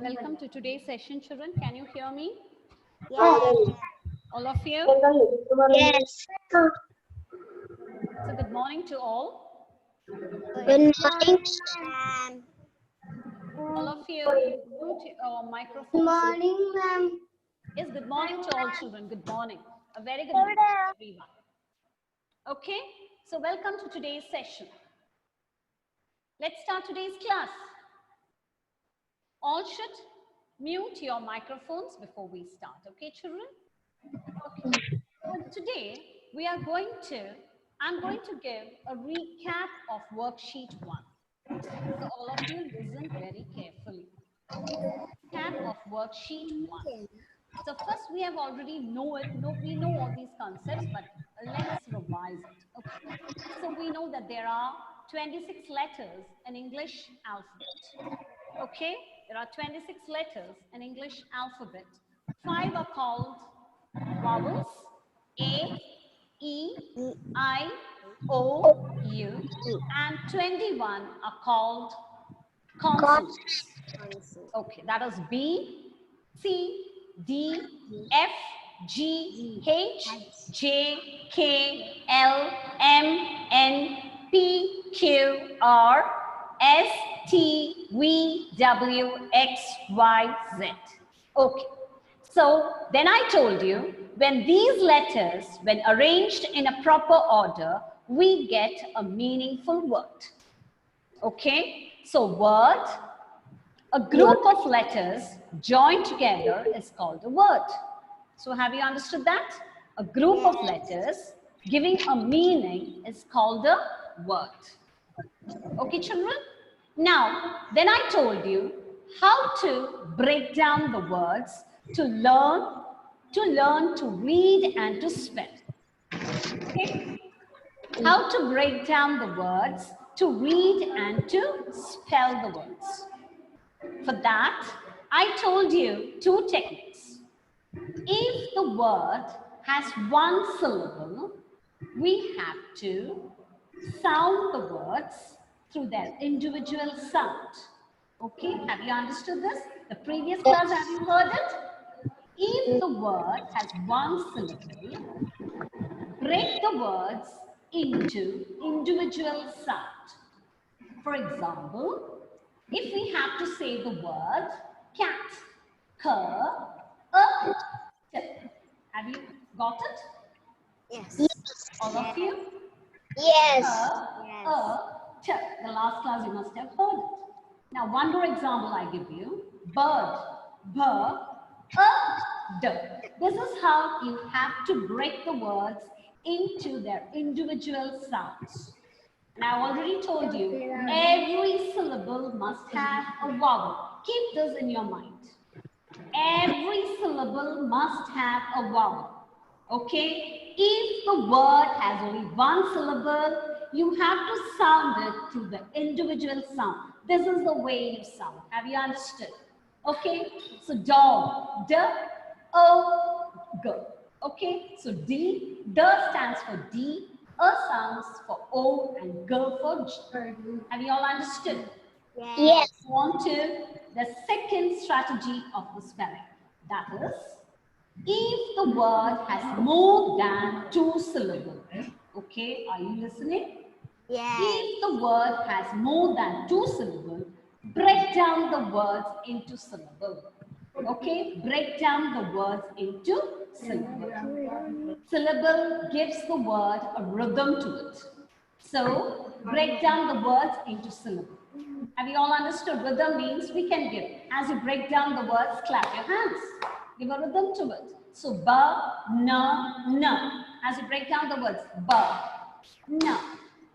welcome to today's session, children. Can you hear me? Yes. All of you? Yes. So good morning to all. Good morning, ma'am. All of you, mute your microphones. Good morning, ma'am. Yes, good morning to all children. Good morning. A very good morning to everyone. Okay, so welcome to today's session. Let's start today's class. All should mute your microphones before we start. Okay, children? Okay. So today I'm going to give a recap of worksheet 1. So all of you listen very carefully. Recap of worksheet 1. So first we have already we know all these concepts, but let's revise it. Okay. So we know that there are 26 letters in English alphabet. Okay, there are 26 letters in English alphabet. 5 are called vowels: A, E, I, O, U, and 21 are called consonants. Okay, that is B, C, D, F, G, H, J, K, L, M, N, P, Q, R, S, T, V, W, X, Y, Z. Okay. So then I told you, when these letters, when arranged in a proper order, we get a meaningful word. Okay? So word, a group of letters joined together is called a word. So have you understood that? A group of letters giving a meaning is called a word. Okay, children? Now, then I told you how to break down the words to learn to read and to spell. Okay? How to break down the words to read and to spell the words. For that, I told you 2 techniques. If the word has 1 syllable, we have to sound the words through their individual sound. Okay, have you understood this? The previous class, have you heard it? If the word has 1 syllable, break the words into individual sound. For example, if we have to say the word cat, have you got it? Yes. All of you? Yes. The last class you must have heard it. Now one more example I give you. Bird, d. This is how you have to break the words into their individual sounds. And I already told you, every syllable must have a vowel. Keep this in your mind. Every syllable must have a vowel. Okay? If the word has only 1 syllable, you have to sound it through the individual sound. This is the way you sound. Have you understood? Okay? So dog, d, o, g. Okay? So d stands for D, a sounds for O, and g for G. Have you all understood? Yes. On to the second strategy of the spelling. That is, if the word has more than 2 syllables. Okay, are you listening? Yes. If the word has more than 2 syllables, break down the words into syllables. Okay, break down the words into syllables. Syllable gives the word a rhythm to it. So, break down the words into syllables. Have you all understood? Rhythm means we can give. As you break down the words, clap your hands. Give a rhythm to it. So, ba, na, na. As you break down the words, ba, na,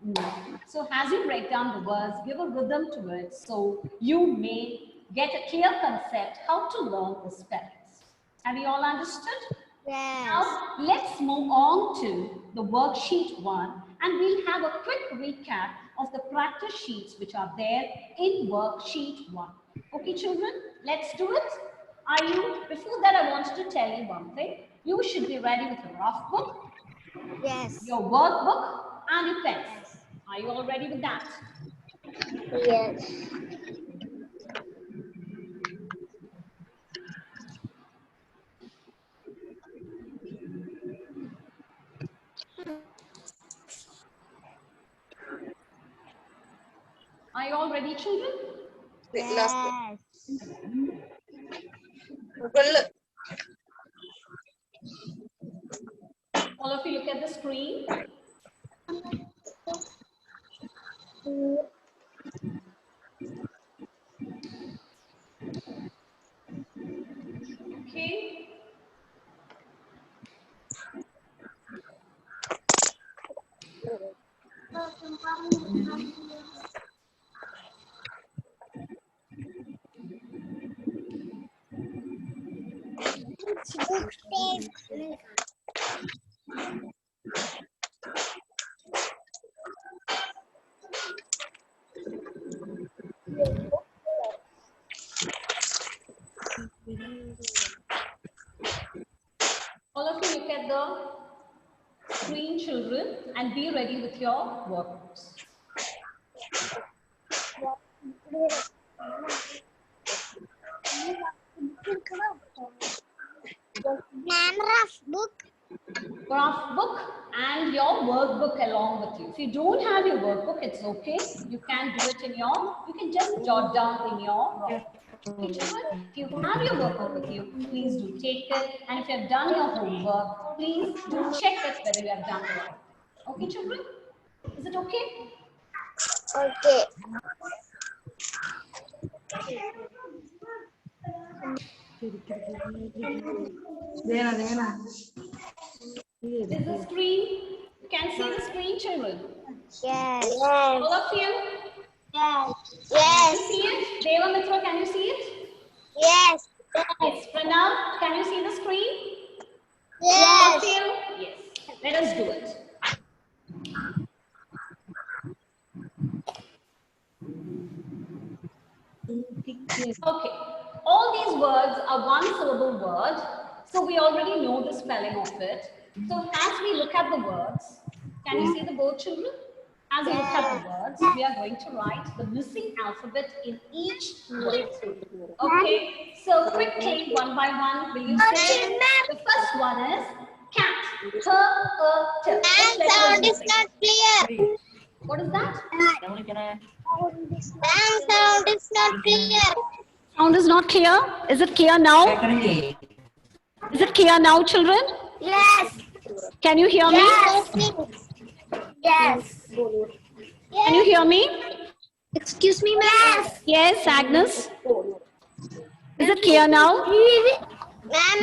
na. So, as you break down the words, give a rhythm to it so you may get a clear concept how to learn the spellings. Have you all understood? Yes. Now, let's move on to the worksheet 1 and we'll have a quick recap of the practice sheets which are there in worksheet 1. Okay, children, let's do it. Are you, before that I wanted to tell you one thing. You should be ready with your rough book, Yes. your workbook and your pens. Are you all ready with that? Yes. you all ready, children? Yes. All of you look at the screen. Okay. All of you look at the screen, children, and be ready with your workbooks. Rough book. Graph book and your workbook along with you. If you don't have your workbook, it's okay. You can do it in your, you can just jot down in your rough book. Okay, children, if you have your workbook with you, please do take it. And if you have done your homework, please do check it whether you have done the right thing. Okay, children? Is it okay? Okay. Is the screen? You can see the screen, children. Yes. All of you? Yes. Can Yes. you see it? Deva Mitra, can you see it? Yes. Yes. Pranav, can you see the screen? Yes. All of you? Yes. Let us do it. Okay. All these words are one syllable word. So we already know the spelling of it. So as we look at the words, can you see the board, children? As we look at the words, we are going to write the missing alphabet in each word. Okay. So quickly, one by one, will you say? The first one is cat. K, T. Which letter is Sound is missing? not clear. What is that? Sound is not clear. Sound is not clear. Is it clear now? Is it clear now, children? Yes. Can you hear me? Yes. Can you hear me? Excuse me, ma'am. Yes, Agnes. Is it clear now? Ma'am,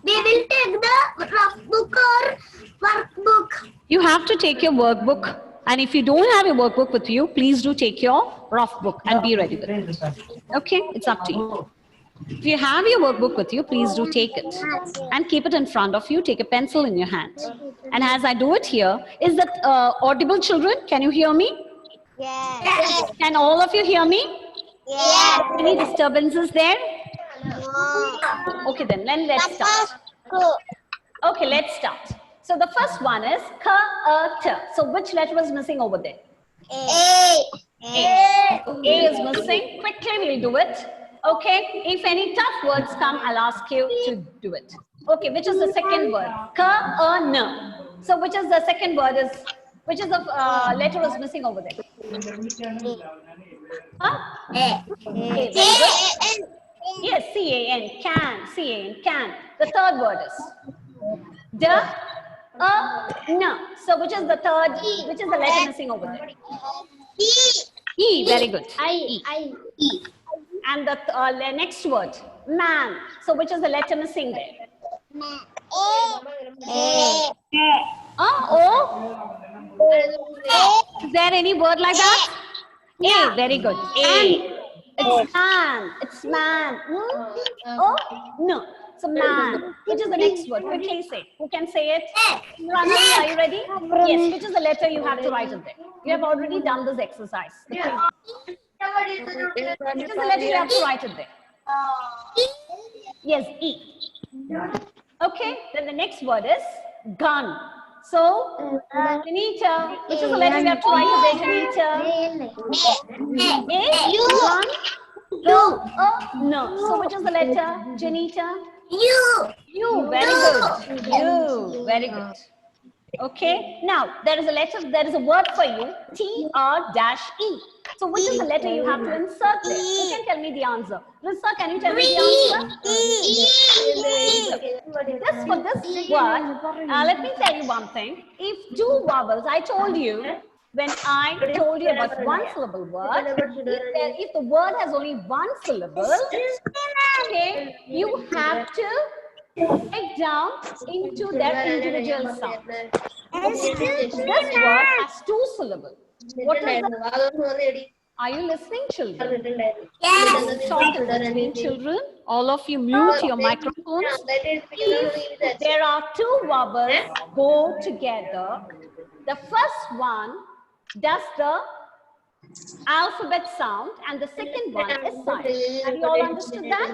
we will take the rough book or workbook. You have to take your workbook. And if you don't have your workbook with you, please do take your rough book and be ready with it. Okay, it's up to you. If you have your workbook with you, please do take it and keep it in front of you. Take a pencil in your hand. And as I do it here, is that audible, children? Can you hear me? Yes. Can all of you hear me? Yes. Any disturbances there? No. Okay, then let's start. Okay, let's start. So the first one is K, T. So which letter was missing over there? A. A is missing. Quickly, we'll do it. Okay. If any tough words come, I'll ask you to do it. Okay. Which is the second word? K, N. So which is the second word is? Which is the letter is missing over there? Huh? A. Okay. Very good. Yes. C-A-N. Can. C-A-N. Can. The third word is D, N. So which is the third? Which is the letter missing over there? E. Very good. E. And the next word, man. So which is the letter missing there? A. O. Is there any word like that? A. Very good. A. It's man. It's man. Oh, no. So man. Which is the next word? Quickly say. Who can say it? Rana, are you ready? Yes. Which is the letter you have to write it there? You have already done this exercise. Which is the letter you have to write it there? Yes, E. Okay. Then the next word is gun. So, Janita, which is the letter you have to write it there, Janita? A. Gun. No. So which is the letter, Janita? U. U. Very good. U. Very good. Okay. Now there is a letter. There is a word for you. TR-E. So which is the letter you have to insert there? You can tell me the answer. Rissa, can you tell me the answer? This for this word, let me tell you one thing. If two vowels, I told you when I told you about one syllable word, if the word has only one syllable, okay, you have to break down into their individual sound. This word has two syllables. What is the? Are you listening, children? Yes. Talk in between, children. All of you mute your microphones. If there are two vowels go together, the first one does the alphabet sound and the second one is silent. Have you all understood that?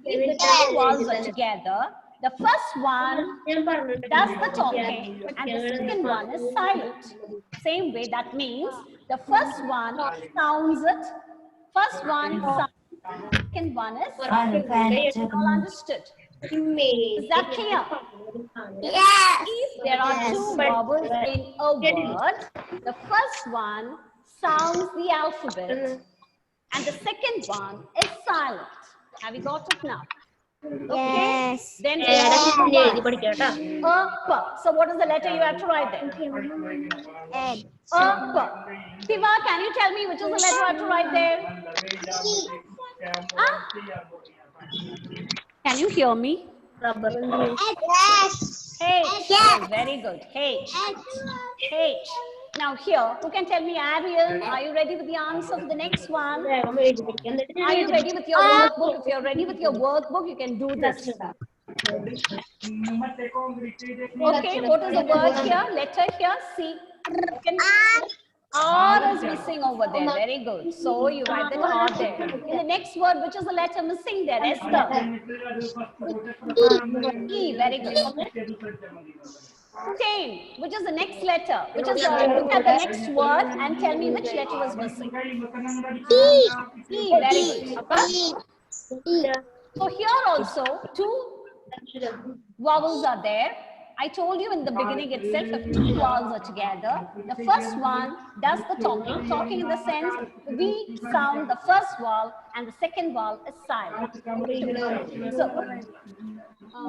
If the two vowels are together, the first one does the talking and the second one is silent. Same way, that means the first one sounds it, first one sounds, second one is silent. All understood? Is that clear? Yes. If there are two vowels in a word, the first one sounds the alphabet and the second one is silent. Have you got it now? Okay. Yes. Then there are two words. P. So what is the letter you have to write there? N. P. Siva, can you tell me which is the letter I have to write there? Huh? Can you hear me? Yes. H. Yes. Very good. H. H. Now here, who can tell me, Ariel, are you ready with the answer for the next one? Are you ready with your workbook? If you're ready with your workbook, you can do this. Okay, what is the word here? Letter here, C. R is missing over there. Very good. So you write that R there. In the next word, which is the letter missing there? Esther. E. Very good. Same. Which is the next letter? Which is look at the next word and tell me which letter was missing. E. Very good. So here also two vowels are there. I told you in the beginning itself, if two vowels are together, the first one does the talking. Talking in the sense, we sound the first vowel and the second vowel is silent. So,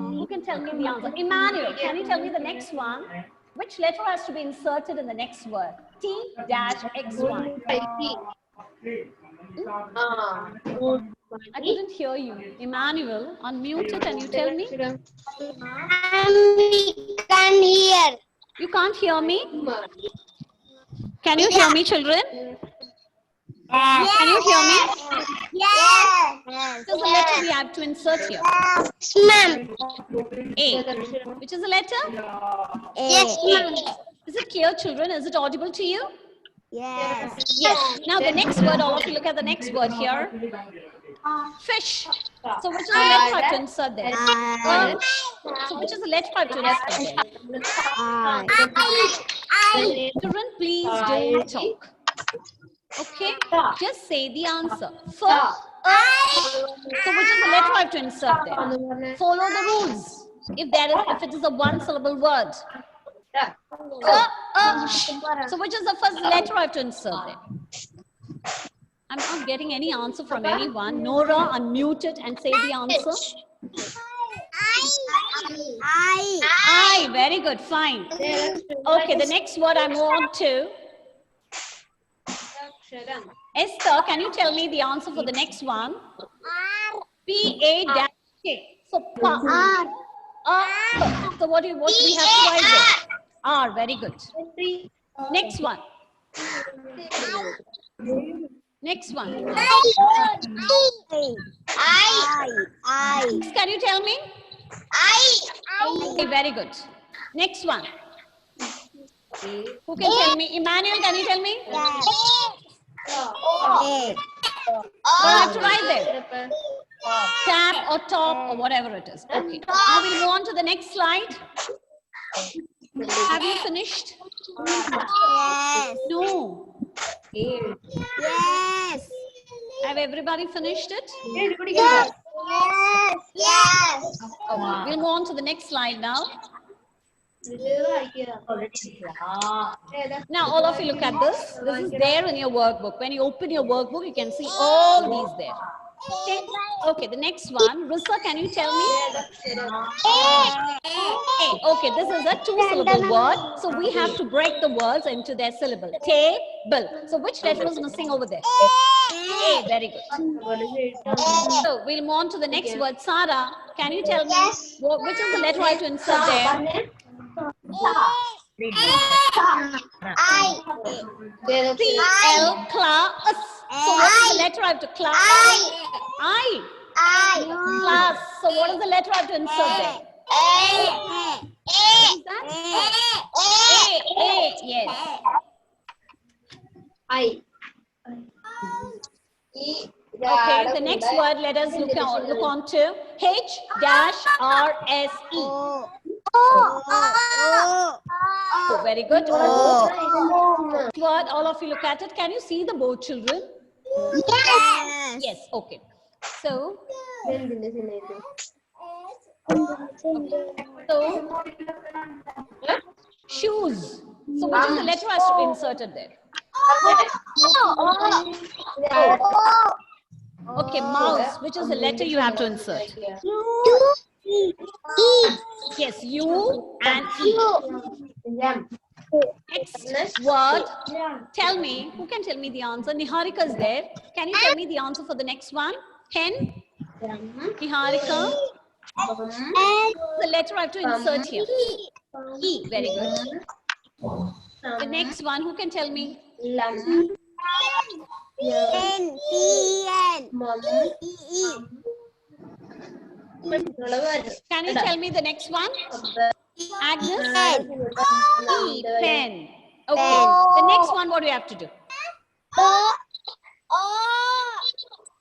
who can tell me the answer? Emmanuel, can you tell me the next one? Which letter has to be inserted in the next word? T-XY. I couldn't hear you. Emmanuel, unmute it and you tell me. Can hear. You can't hear me? Can you hear me, children? Can you hear me? Yes. Which is the letter we have to insert here? Ma'am. A. Which is the letter? Yes, ma'am. Is it clear, children? Is it audible to you? Yes. Yes. Now the next word, all of you look at the next word here. Fish. So which is the letter I have to insert there? So which is the letter I have to insert there? Children, please don't talk. Okay? Just say the answer. So which is the letter I have to insert there? Follow the rules. If it is a one syllable word. So which is the first letter I have to insert there? I'm not getting any answer from anyone. Nora, unmute it and say the answer. I. Very good. Fine. Okay, the next word I move on to. Esther, can you tell me the answer for the next one? P-A-K. So, so what do we have to write there? R. Very good. Next one. Next one. Can you tell me? Very good. Next one. Who can tell me? Emmanuel, can you tell me? What do I have to write there? Tap or top or whatever it is. Okay. Now we'll go on to the next slide. Have you finished? Yes. No. Yes. Have everybody finished it? Yes. Yes. Okay. We'll go on to the next slide now. Now, all of you look at this. This is there in your workbook. When you open your workbook, you can see all these there. Okay. Okay. The next one, Rissa, can you tell me? A. Okay. This is a two-syllable word, so we have to break the words into their syllable. Table. So, which letter was missing over there? A. Very good. So, we'll move on to the next word. Sarah, can you tell me which is the letter I have to insert there? C-L, class. So what is the letter I have to class? I. Class. So what is the letter I have to insert there? What is that? A. Yes. Okay, the next word, let us look on to H-R-S-E. Oh, very good. O. Word, all of you look at it. Can you see the board, children? Yes. Yes, okay. So, shoes. So, which is the letter I have inserted there? Oh. Okay, mouse. Which is the letter you have to insert? Yes, U and E. Next word. Tell me, who can tell me the answer? Niharika is there. Can you tell me the answer for the next one? Hen? Niharika? The letter I have to insert here. E. Very good. The next one, who can tell me? Can you tell me the next one? Agnes? E. Pen. Okay. The next one, what do you have to do?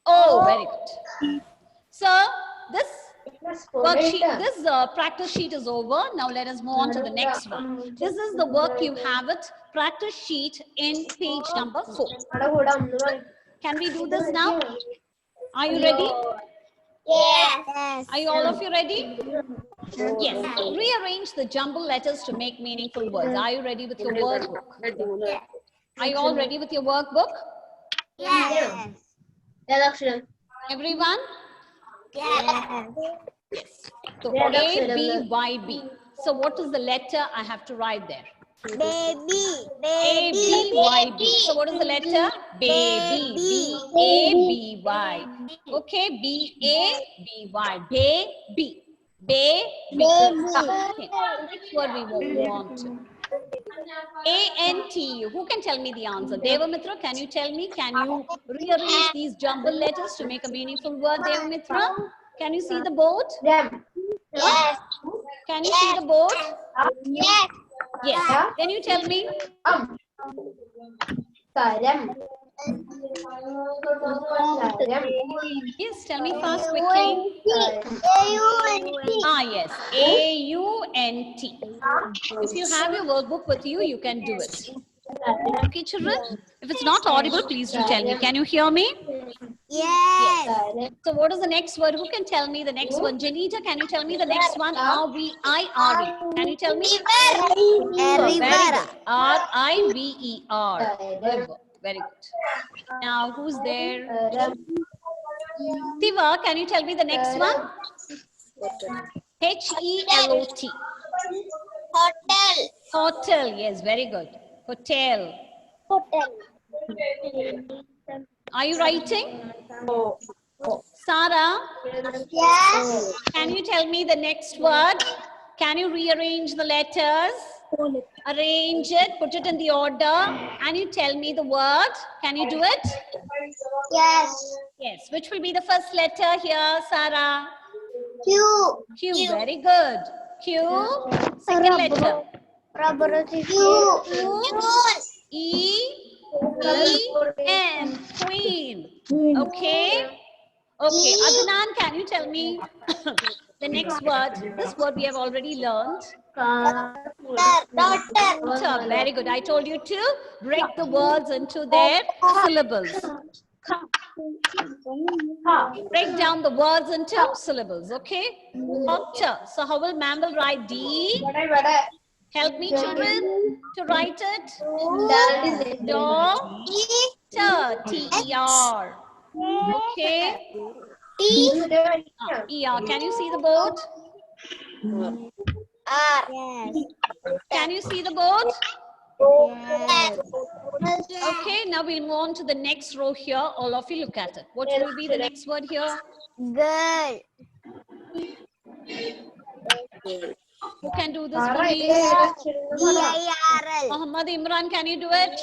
Oh, very good. So, this worksheet, this practice sheet is over. Now, let us move on to the next one. This is the work you have it, practice sheet in page number 4. Can we do this now? Are you ready? Yes. Are you all of you ready? Yes. Rearrange the jumble letters to make meaningful words. Are you ready with your workbook? Are you all ready with your workbook? Yes. Everyone? Yes. Yes. So A, B, Y, B. So what is the letter I have to write there? Baby. A, B, Y, B. So what is the letter? Baby. B, A, B, Y. Okay, B, A, B, Y. Baby. Baby. Okay. Next word we move on to. A-N-T-U. Who can tell me the answer? Devamitra, can you tell me? Can you rearrange these jumble letters to make a meaningful word, Devamitra? Can you see the board? Yes. Can you see the board? Yes. Yes. Then you tell me. Yes, tell me fast, quickly. Ah, yes. A-U-N-T. If you have your workbook with you, you can do it. Okay, children? If it's not audible, please do tell me. Can you hear me? Yes. So what is the next word? Who can tell me the next one? Janita, can you tell me the next one? R-V-I-R-E. Can you tell me? Very good. R-I-V-E-R. River. Very good. Now, who's there? Tiva, can you tell me the next one? H-E-L-O-T. Hotel. Hotel. Yes, very good. Hotel. Are you writing? Sarah? Yes. Can you tell me the next word? Can you rearrange the letters? Arrange it, put it in the order, and you tell me the word. Can you do it? Yes. Yes. Which will be the first letter here, Sarah? Q. Q. Very good. Q. Second letter. Q. E. E-N. Queen. Okay. Okay. Adnan, can you tell me the next word? This word we have already learned. Daughter. Very good. I told you to break the words into their syllables. Break down the words into syllables. Okay. Doctor. So how will ma'am will write D? Help me, children, to write it. Doctor, T-E-R. Okay. E-R. Can you see the board? Can you see the board? Okay, now we'll move on to the next row here. All of you look at it. What will be the next word here? Girl. Who can do this for me? G-I-R-L. Muhammad Imran, can you do it?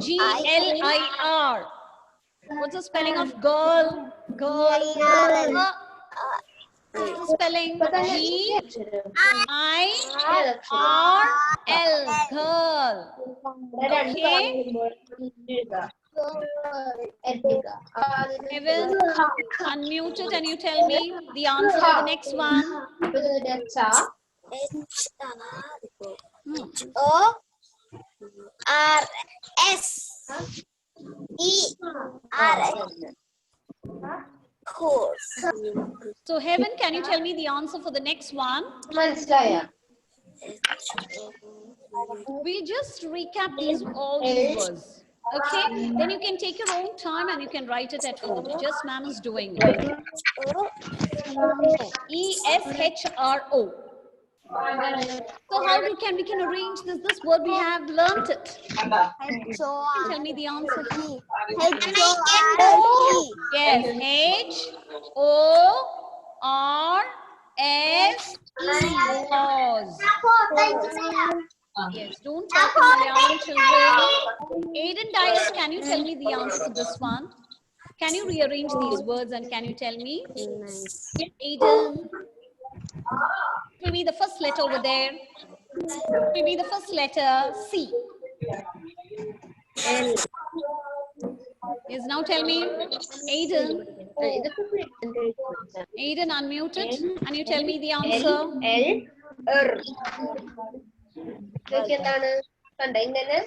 G-L-I-R. What's the spelling of girl? Girl. What's the spelling? G-I-R-L. Girl. Okay. Evan, unmute it and you tell me the answer for the next one. O-R-S-E-R-S. Course. So, Heaven, can you tell me the answer for the next one? We'll just recap all these words. Okay, then you can take your own time and you can write it at home. Just ma'am is doing it. E-S-H-R-O. So how we can arrange this word? We have learnt it. Tell me the answer. H-O-R-S-E. Yes, H-O-R-S-E. Pause. Yes, don't talk in Malayalam, children. Aiden Dias, can you tell me the answer for this one? Can you rearrange these words and can you tell me? Aiden. It will be the first letter over there. It will be the first letter, C. Yes, now tell me, Aiden. Aiden, unmute it and you tell me the answer.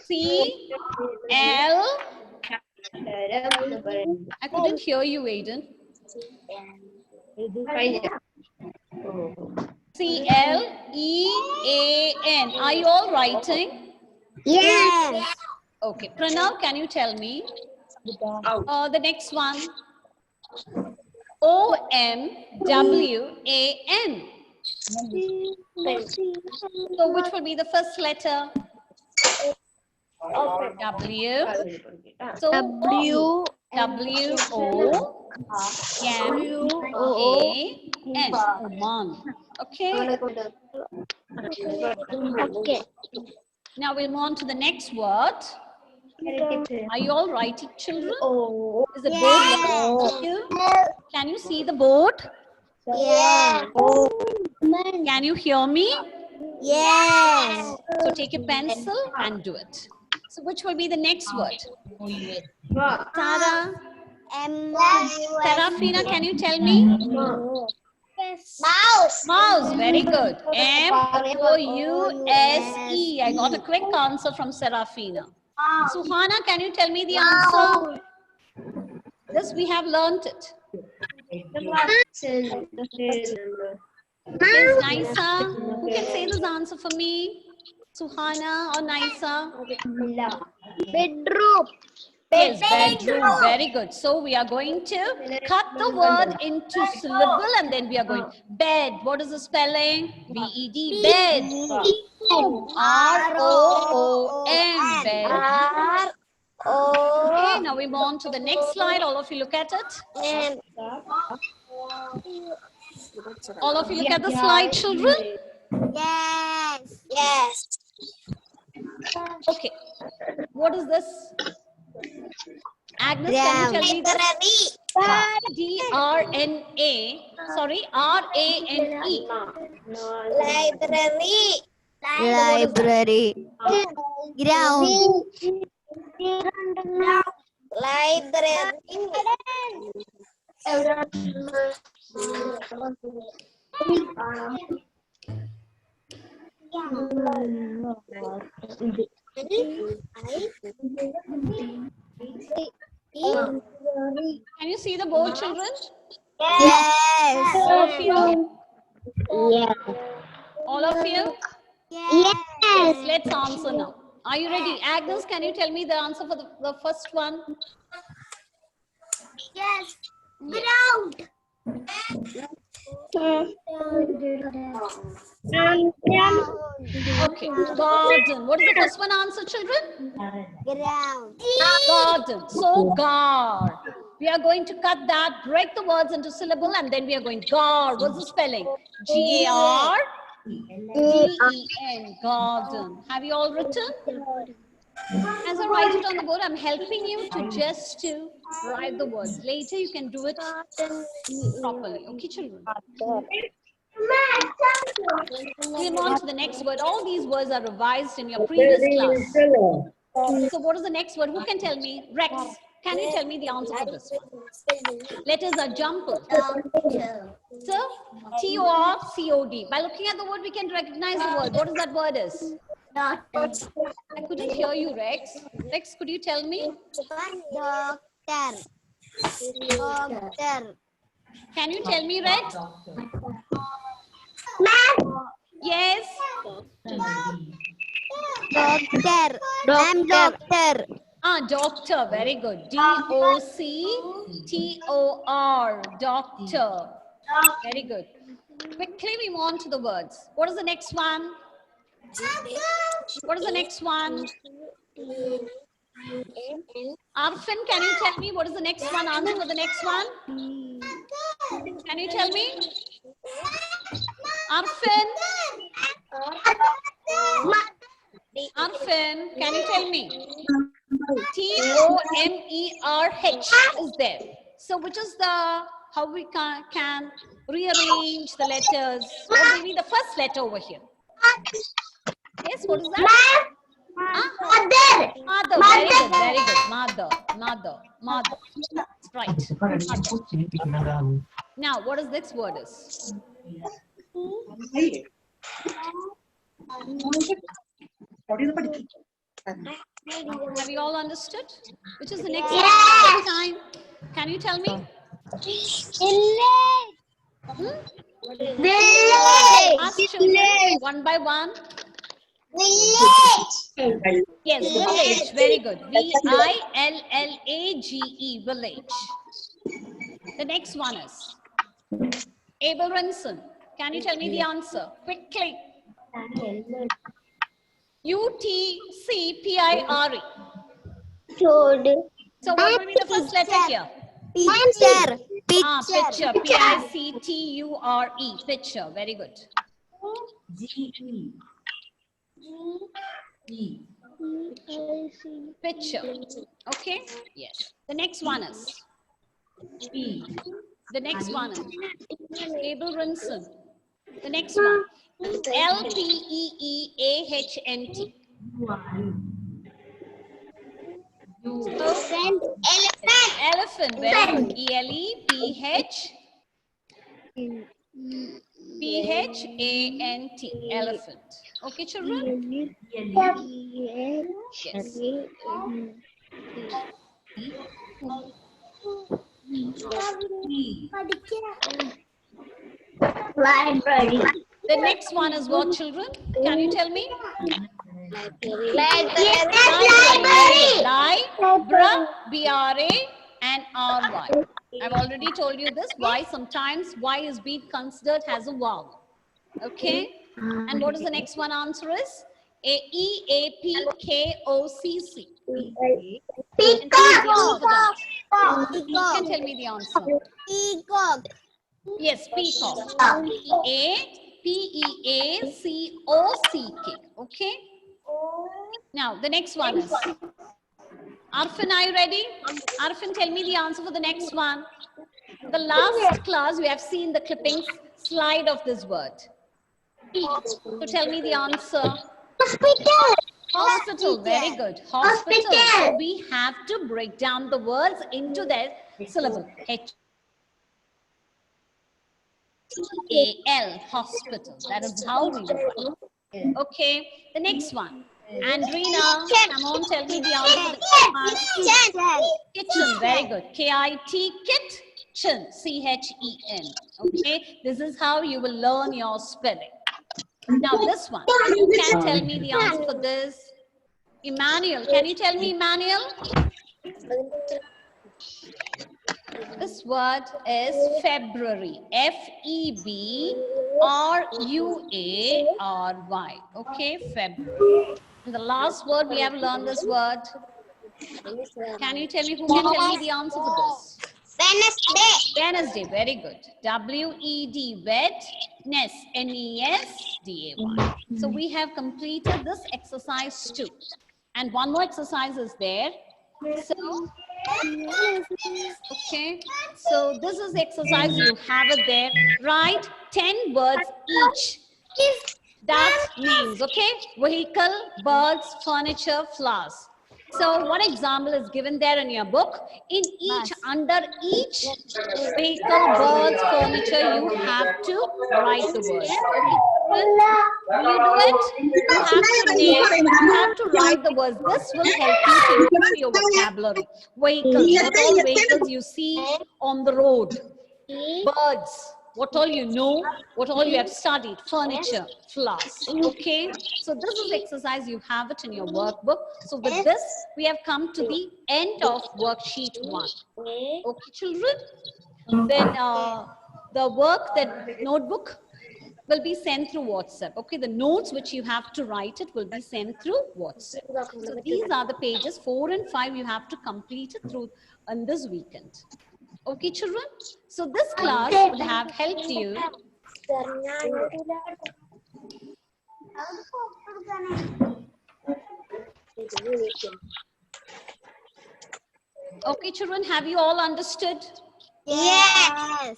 C, L. I couldn't hear you, Aiden. C-L-E-A-N. Are you all writing? Yes. Okay. Pranav, can you tell me? The next one. O-M-W-A-N. So which will be the first letter? W. So W-O-M-A-N. Oman. Okay. Okay. Now we'll move on to the next word. Are you all writing, children? Is the board you? Can you see the board? Yes. Can you hear me? Yes. So take a pencil and do it. So which will be the next word? Tara, Serafina, can you tell me? Mouse. Mouse, very good. M-O-U-S-E. I got a quick answer from Serafina. Suhana, can you tell me the answer? This we have learnt it. Yes, Naisa, who can say this answer for me? Suhana or Naisa? Bedroom. Yes, bedroom. Very good. So we are going to cut the word into syllable and then we are going bed. What is the spelling? B-E-D. Bed. R-O-O-M. Bed. Okay, now we move on to the next slide. All of you look at it. All of you look at the slide, children. Yes. Yes. Okay. What is this? Agnes, can you tell me this? D-R-N-A. Sorry, R-A-N-E. Library. Library. Ground. Library. Can you see the board, children? Yes. All of you? Yes. All of you? Yes. Yes, let's answer now. Are you ready? Agnes, can you tell me the answer for the first one? Yes. Ground. Okay, garden. What is the first one answer, children? Ground. Garden. So, gar. We are going to cut that, break the words into syllable, and then we are going gar. What's the spelling? G-A-R-D-E-N. Garden. Have you all written? As I write it on the board, I'm helping you to write the words. Later, you can do it properly. Okay, children? We move on to the next word. All these words are revised in your previous class. So what is the next word? Who can tell me? Rex, can you tell me the answer for this one? Letters are jumbled. So, T-O-R-C-O-D. By looking at the word, we can recognize the word. What is that word is? I couldn't hear you, Rex. Rex, could you tell me? Doctor. Doctor. Can you tell me, Rex? Yes. Doctor. I'm doctor. Doctor. Very good. D-O-C-T-O-R. Doctor. Very good. Quickly we move on to the words. What is the next one? What is the next one? Arfin, can you tell me what is the next one? Answer for the next one. Can you tell me? Arfin? Arfin, can you tell me? T-O-M-E-R-H is there. So which is how we can rearrange the letters? What will be the first letter over here? Yes, what is that? Mother. Mother. Very good, very good. Mother. That's right. Mother. Now, what is this word is? Have you all understood? Which is the next time? Can you tell me? Ask children one by one. Village. Yes, village. Very good. V-I-L-L-A-G-E. Village. The next one is Abel Renson. Can you tell me the answer? Quickly. U-T-C-P-I-R-E. So what will be the first letter here? Picture. Picture. P-I-C-T-U-R-E. Picture. Very good. Picture. Okay. Yes. The next one is. The next one is Abel Renson. The next one. L-P-E-E-A-H-N-T. Elephant. Elephant. Very good. E-L-E-P-H-A-N-T. Elephant. Okay, children? Yes. Library. The next one is what, children? Can you tell me? Library. B-R-A and R-Y. I've already told you this. Why? Sometimes Y is being considered as a vowel. Okay? And what is the next one answer is? A-E-A-P-K-O-C-C. Peacock. You can tell me the answer. Peacock. Yes, peacock. P-E-A-C-O-C-K. Okay? Now, the next one is. Arfin, are you ready? Arfin, tell me the answer for the next one. The last class, we have seen the clippings slide of this word. So tell me the answer. Hospital. Hospital, very good. Hospital. So we have to break down the words into their syllable. H-A-L, hospital. That is how we do it. Okay, the next one. Andrina, come on, tell me the answer. Kitchen, very good. K-I-T, kitchen, C-H-E-N. Okay, this is how you will learn your spelling. Now this one, who can tell me the answer for this? Emmanuel, can you tell me, Emmanuel? This word is February. February. Okay, February. And the last word we have learned this word. Can you tell me, who can tell me the answer for this? Wednesday. Wednesday, very good. W-E-D, wetness, N-E-S-D-A-Y. So we have completed this exercise too. And one more exercise is there. So, okay. So this is exercise, you have it there. Write 10 words each. That means, okay, vehicle, birds, furniture, flowers. So what example is given there in your book? In each, under each vehicle, birds, furniture, you have to write the words. Okay, will you do it? You have to name, you have to write the words. This will help you to improve your vocabulary. Vehicles, what all vehicles you see on the road. Birds, what all you know, what all you have studied, furniture, flowers. Okay, so this is exercise, you have it in your workbook. So with this, we have come to the end of worksheet 1. Okay, children, then the work, that notebook will be sent through WhatsApp. Okay, the notes which you have to write it will be sent through WhatsApp. So these are the pages 4 and 5 you have to complete it through on this weekend. Okay, children? So this class would have helped you. Okay, children, have you all understood? Yes.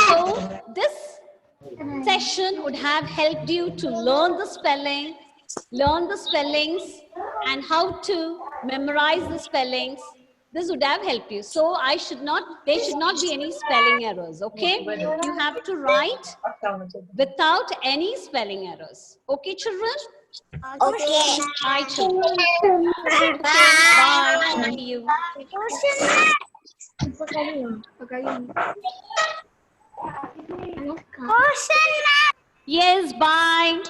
So this session would have helped you to learn the spellings and how to memorize the spellings. This would have helped you. So there should not be any spelling errors, okay? You have to write without any spelling errors. Okay, children? Okay. Bye, children. Bye. See you. Yes, bye.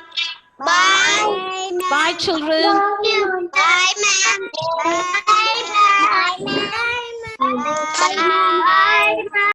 Bye. Bye, children. Bye, ma'am. Bye, ma'am. Bye, ma'am. Bye, ma'am.